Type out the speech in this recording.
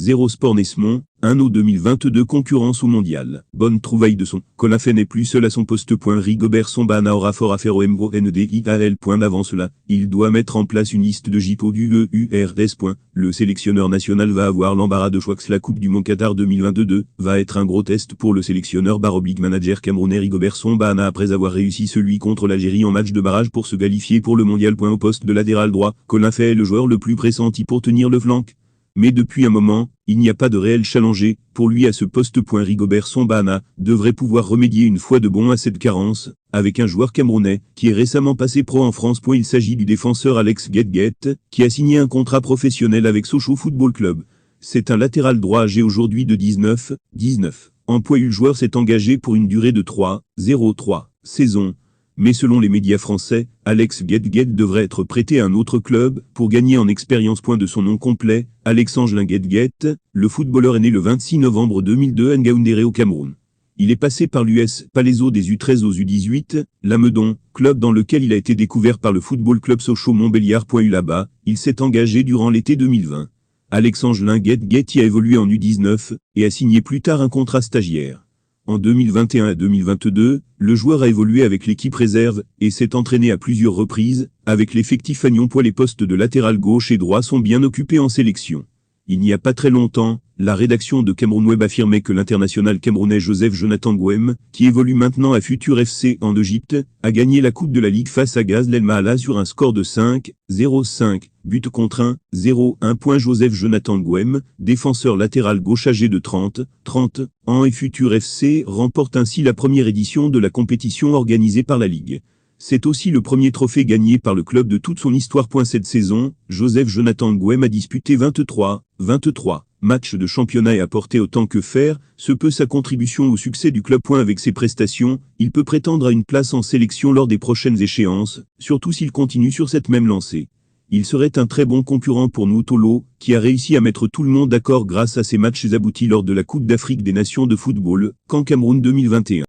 0 Sport Nesmond, 1 au 2022 concurrence au mondial. Bonne trouvaille de son. Colafay n'est plus seul à son poste. Rigobert Sambana aura fort à faire au MONDIAL. Avant cela, il doit mettre en place une liste de JPO du EURS. Le sélectionneur national va avoir l'embarras de choix. La Coupe du Monde Qatar 2022 va être un gros test pour le sélectionneur baroblique manager camerounais Rigobert Sambana après avoir réussi celui contre l'Algérie en match de barrage pour se qualifier pour le mondial. Au poste de latéral droit, Colafay est le joueur le plus pressenti pour tenir le flanc. Mais depuis un moment, il n'y a pas de réel challenger pour lui à ce poste. Rigobert Sambana devrait pouvoir remédier une fois de bon à cette carence, avec un joueur camerounais qui est récemment passé pro en France. Il s'agit du défenseur Alex Guedguet, qui a signé un contrat professionnel avec Sochaux Football Club. C'est un latéral droit âgé aujourd'hui de 19 ans. Le joueur s'est engagé pour une durée de 3 saisons. Mais selon les médias français, Alex Guedguet devrait être prêté à un autre club pour gagner en expérience. De son nom complet, Alexandre Guedguet, le footballeur est né le 26 novembre 2002 à Ngaoundéré au Cameroun. Il est passé par l'US Palaiseau des U13 aux U18, la Meudon, club dans lequel il a été découvert par le football club Sochaux Montbéliard. Là-bas, il s'est engagé durant l'été 2020. Alexandre Guedguet y a évolué en U19 et a signé plus tard un contrat stagiaire. En 2021 à 2022, le joueur a évolué avec l'équipe réserve et s'est entraîné à plusieurs reprises avec l'effectif fagnon. Les postes de latéral gauche et droit sont bien occupés en sélection. Il n'y a pas très longtemps, la rédaction de Cameroun Web affirmait que l'international camerounais Joseph Jonathan Ngouem, qui évolue maintenant à Futur FC en Égypte, a gagné la Coupe de la Ligue face à Gaz El Mahala sur un score de 5-0. But contre 1-0. Joseph Jonathan Ngouem, défenseur latéral gauche âgé de 30 ans et Futur FC remporte ainsi la première édition de la compétition organisée par la Ligue. C'est aussi le premier trophée gagné par le club de toute son histoire. Cette saison, Joseph Jonathan Ngouem a disputé 23 matchs de championnat et apporté autant que faire se peut sa contribution au succès du club. Avec ses prestations, il peut prétendre à une place en sélection lors des prochaines échéances, surtout s'il continue sur cette même lancée. Il serait un très bon concurrent pour nous Tolo, qui a réussi à mettre tout le monde d'accord grâce à ses matchs aboutis lors de la Coupe d'Afrique des Nations de football, Caen Cameroun 2021.